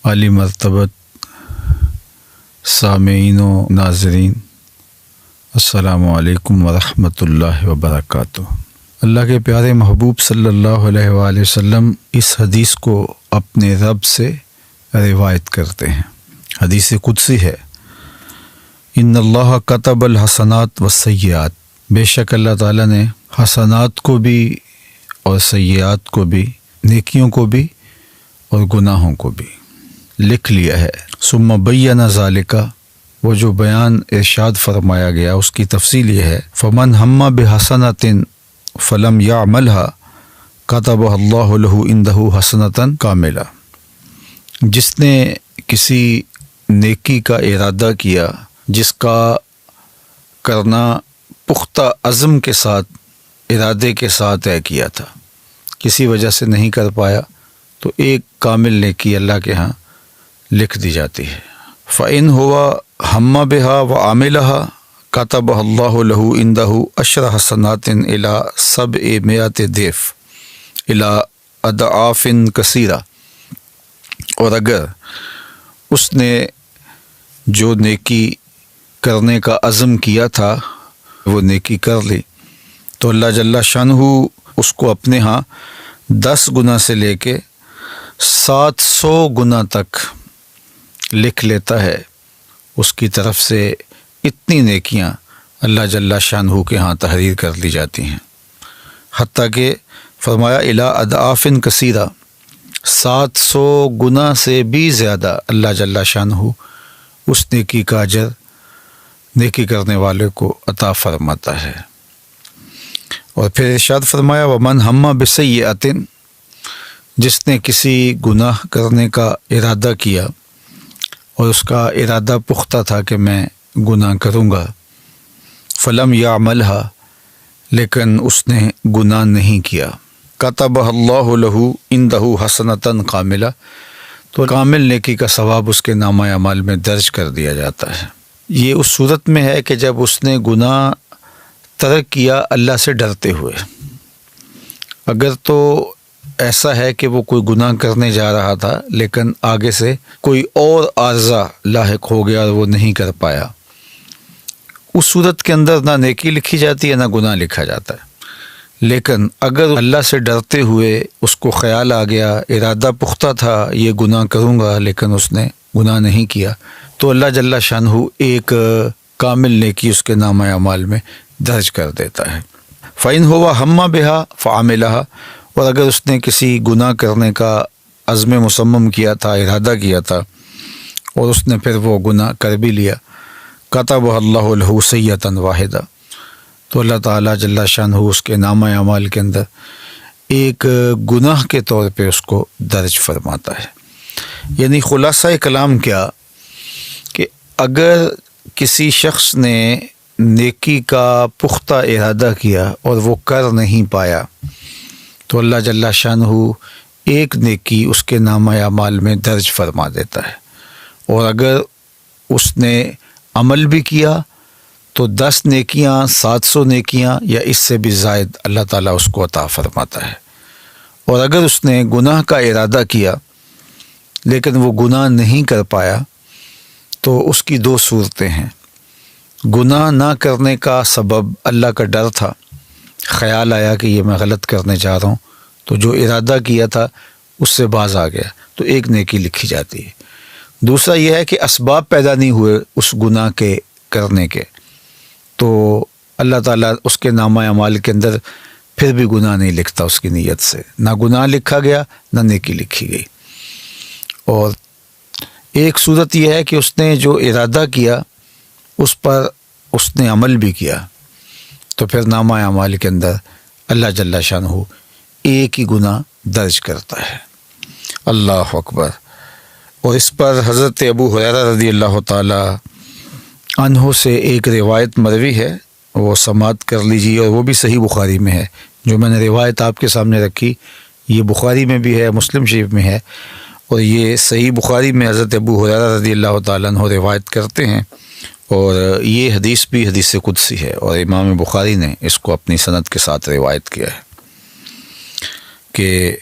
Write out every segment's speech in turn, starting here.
عالی مرتبت سامعین و ناظرین، السلام علیکم ورحمۃ اللہ وبرکاتہ۔ اللہ کے پیارے محبوب صلی اللہ علیہ وآلہ وسلم اس حدیث کو اپنے رب سے روایت کرتے ہیں۔ حدیث قدسی ہے، ان اللہ کتب الحسنات والسیئات، بے شک اللہ تعالیٰ نے حسنات کو بھی اور سیئات کو بھی، نیکیوں کو بھی اور گناہوں کو بھی لکھ لیا ہے۔ ثم بین ذالک، وہ جو بیان ارشاد فرمایا گیا اس کی تفصیل یہ ہے، فمن ہم بحسنۃ فلم یعملھا کتبہ اللہ لہ عندہ حسنۃ کاملہ، جس نے کسی نیکی کا ارادہ کیا جس کا کرنا پختہ عزم کے ساتھ، ارادے کے ساتھ طے کیا تھا، کسی وجہ سے نہیں کر پایا تو ایک کامل نیکی اللہ کے ہاں لکھ دی جاتی ہے۔ فَإِنْ هُوَ هَمَّ بِهَا وَعَمِلَهَا كَتَبَهَا اللَّهُ لَهُ عِنْدَهُ عَشْرَ حَسَنَاتٍ إِلَى 700 ضِعْف إِلَى أَضْعَافٍ كَثِيرَةٍ، اور اگر اس نے جو نیکی کرنے کا عزم کیا تھا وہ نیکی کر لی تو اللہ جل شانہ اس کو اپنے ہاں 10 گنا سے لے کے 700 گنا تک لکھ لیتا ہے۔ اس کی طرف سے اتنی نیکیاں اللہ جل شانہ کے ہاں تحریر کر لی جاتی ہیں، حتیٰ کہ فرمایا الی اضعاف کثیرہ، 700 گنا سے بھی زیادہ اللہ جل شانہ اس نیکی کا اجر نیکی کرنے والے کو عطا فرماتا ہے۔ اور پھر ارشاد فرمایا ومن ہم بسیئۃ، جس نے کسی گناہ کرنے کا ارادہ کیا اور اس کا ارادہ پختہ تھا کہ میں گناہ کروں گا، فلم یعملھا، لیکن اس نے گناہ نہیں کیا، کتبہ اللہ لہ عندہ حسنۃ کاملہ، تو کامل نیکی کا ثواب اس کے نامہ اعمال میں درج کر دیا جاتا ہے۔ یہ اس صورت میں ہے کہ جب اس نے گناہ ترک کیا اللہ سے ڈرتے ہوئے۔ اگر تو ایسا ہے کہ وہ کوئی گناہ کرنے جا رہا تھا لیکن آگے سے کوئی اور عارضہ لاحق ہو گیا اور وہ نہیں کر پایا، اس صورت کے اندر نہ نیکی لکھی جاتی ہے نہ گناہ لکھا جاتا ہے۔ لیکن اگر اللہ سے ڈرتے ہوئے اس کو خیال آ گیا، ارادہ پختہ تھا یہ گناہ کروں گا لیکن اس نے گناہ نہیں کیا، تو اللہ جل شانہ ایک کامل نیکی اس کے نامہ اعمال میں درج کر دیتا ہے۔ فَإِنْ هُوَ هَمَّ بِهَا فَعَمِلَهَا، اور اگر اس نے کسی گناہ کرنے کا عزم مصمم کیا تھا، ارادہ کیا تھا اور اس نے پھر وہ گناہ کر بھی لیا، کتبہ اللہ لہ سیئۃ واحدہ، تو اللہ تعالیٰ جل شانہ اس کے نامہ اعمال کے اندر ایک گناہ کے طور پہ اس کو درج فرماتا ہے۔ یعنی خلاصہ کلام کیا کہ اگر کسی شخص نے نیکی کا پختہ ارادہ کیا اور وہ کر نہیں پایا تو اللہ جل شانہ ایک نیکی اس کے نامہ اعمال میں درج فرما دیتا ہے، اور اگر اس نے عمل بھی کیا تو 10 نیکیاں، 700 نیکیاں یا اس سے بھی زائد اللہ تعالیٰ اس کو عطا فرماتا ہے۔ اور اگر اس نے گناہ کا ارادہ کیا لیکن وہ گناہ نہیں کر پایا تو اس کی 2 صورتیں ہیں۔ گناہ نہ کرنے کا سبب اللہ کا ڈر تھا، خیال آیا کہ یہ میں غلط کرنے جا رہا ہوں تو جو ارادہ کیا تھا اس سے باز آ گیا تو ایک نیکی لکھی جاتی ہے۔ دوسرا یہ ہے کہ اسباب پیدا نہیں ہوئے اس گناہ کے کرنے کے، تو اللہ تعالیٰ اس کے نامہ اعمال کے اندر پھر بھی گناہ نہیں لکھتا، اس کی نیت سے نہ گناہ لکھا گیا نہ نیکی لکھی گئی۔ اور ایک صورت یہ ہے کہ اس نے جو ارادہ کیا اس پر اس نے عمل بھی کیا تو پھر نامہ اعمال کے اندر اللہ جل شانہ ایک ہی گناہ درج کرتا ہے۔ اللہ اکبر۔ اور اس پر حضرت ابو ہریرہ رضی اللہ تعالی عنہ سے ایک روایت مروی ہے، وہ سماعت کر لیجیے، اور وہ بھی صحیح بخاری میں ہے۔ جو میں نے روایت آپ کے سامنے رکھی یہ بخاری میں بھی ہے، مسلم شریف میں ہے، اور یہ صحیح بخاری میں حضرت ابو ہریرہ رضی اللہ تعالیٰ عنہ روایت کرتے ہیں، اور یہ حدیث بھی حدیث قدسی ہے، اور امام بخاری نے اس کو اپنی سند کے ساتھ روایت کیا ہے کہ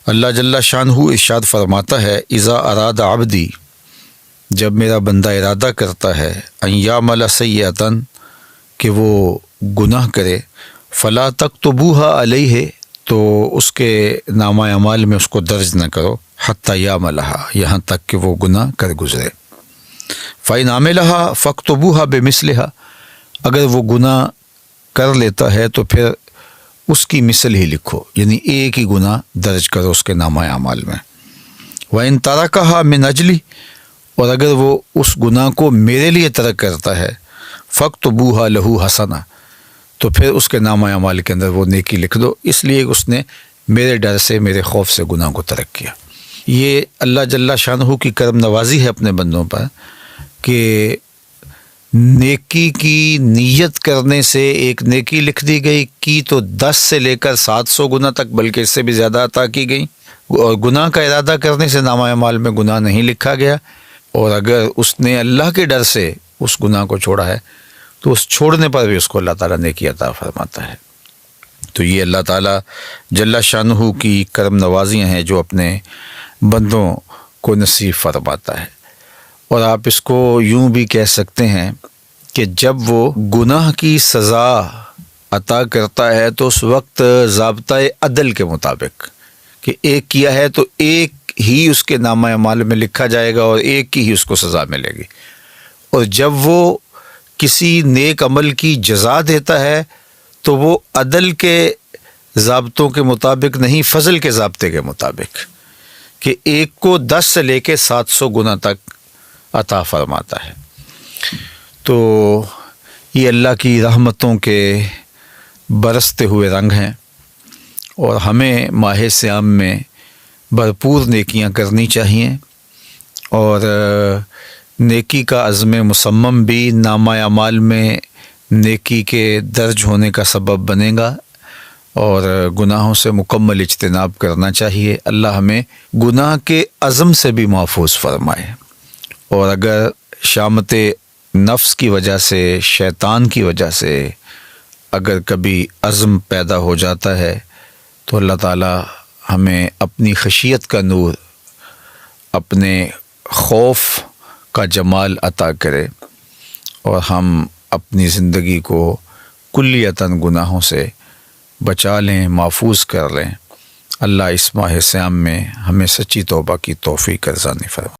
اللہ جل شانہ ارشاد فرماتا ہے اذا اراد عبدی، جب میرا بندہ ارادہ کرتا ہے ان یعمل سیئۃ، کہ وہ گناہ کرے، فلا تکتبوها علیہ، تو اس کے نامہ اعمال میں اس کو درج نہ کرو، حتی یعملها، یہاں تک کہ وہ گناہ کر گزرے۔ فإن عملها فاکتبوها بمثلها، اگر وہ گناہ کر لیتا ہے تو پھر اس کی مثل ہی لکھو، یعنی ایک ہی گناہ درج کرو اس کے نامہ اعمال میں۔ وإن ترکها من اجلی، اور اگر وہ اس گناہ کو میرے لیے ترک کرتا ہے، فاکتبوها له حسنہ، تو پھر اس کے نامہ اعمال کے اندر وہ نیکی لکھ دو، اس لیے اس نے میرے ڈر سے، میرے خوف سے گناہ کو ترک کیا۔ یہ اللہ جل شانہ کی کرم نوازی ہے اپنے بندوں پر کہ نیکی کی نیت کرنے سے ایک نیکی لکھ دی گئی، کی تو 10 سے لے کر 700 گنا تک، بلکہ اس سے بھی زیادہ عطا کی گئی، اور گناہ کا ارادہ کرنے سے نامہ اعمال میں گناہ نہیں لکھا گیا، اور اگر اس نے اللہ کے ڈر سے اس گناہ کو چھوڑا ہے تو اس چھوڑنے پر بھی اس کو اللہ تعالیٰ نیکی عطا فرماتا ہے۔ تو یہ اللہ تعالیٰ جل شانہ کی کرم نوازیاں ہیں جو اپنے بندوں کو نصیب فرماتا ہے۔ اور آپ اس کو یوں بھی کہہ سکتے ہیں کہ جب وہ گناہ کی سزا عطا کرتا ہے تو اس وقت ضابطۂ عدل کے مطابق کہ ایک کیا ہے تو ایک ہی اس کے نامہ اعمال میں لکھا جائے گا اور ایک کی ہی اس کو سزا ملے گی، اور جب وہ کسی نیک عمل کی جزا دیتا ہے تو وہ عدل کے ضابطوں کے مطابق نہیں، فضل کے ضابطے کے مطابق، کہ ایک کو 10 سے لے کے 700 گنا تک عطا فرماتا ہے۔ تو یہ اللہ کی رحمتوں کے برستے ہوئے رنگ ہیں، اور ہمیں ماہ صیام میں بھرپور نیکیاں کرنی چاہیے، اور نیکی کا عزم مصمم بھی نامہ اعمال میں نیکی کے درج ہونے کا سبب بنے گا، اور گناہوں سے مکمل اجتناب کرنا چاہیے۔ اللہ ہمیں گناہ کے عزم سے بھی محفوظ فرمائے، اور اگر شامت نفس کی وجہ سے، شیطان کی وجہ سے اگر کبھی عزم پیدا ہو جاتا ہے تو اللہ تعالیٰ ہمیں اپنی خشیت کا نور، اپنے خوف کا جمال عطا کرے، اور ہم اپنی زندگی کو کلیتاً گناہوں سے بچا لیں، محفوظ کر لیں۔ اللہ اس ماہ صیام میں ہمیں سچی توبہ کی توفیق ارزانی فرمائے۔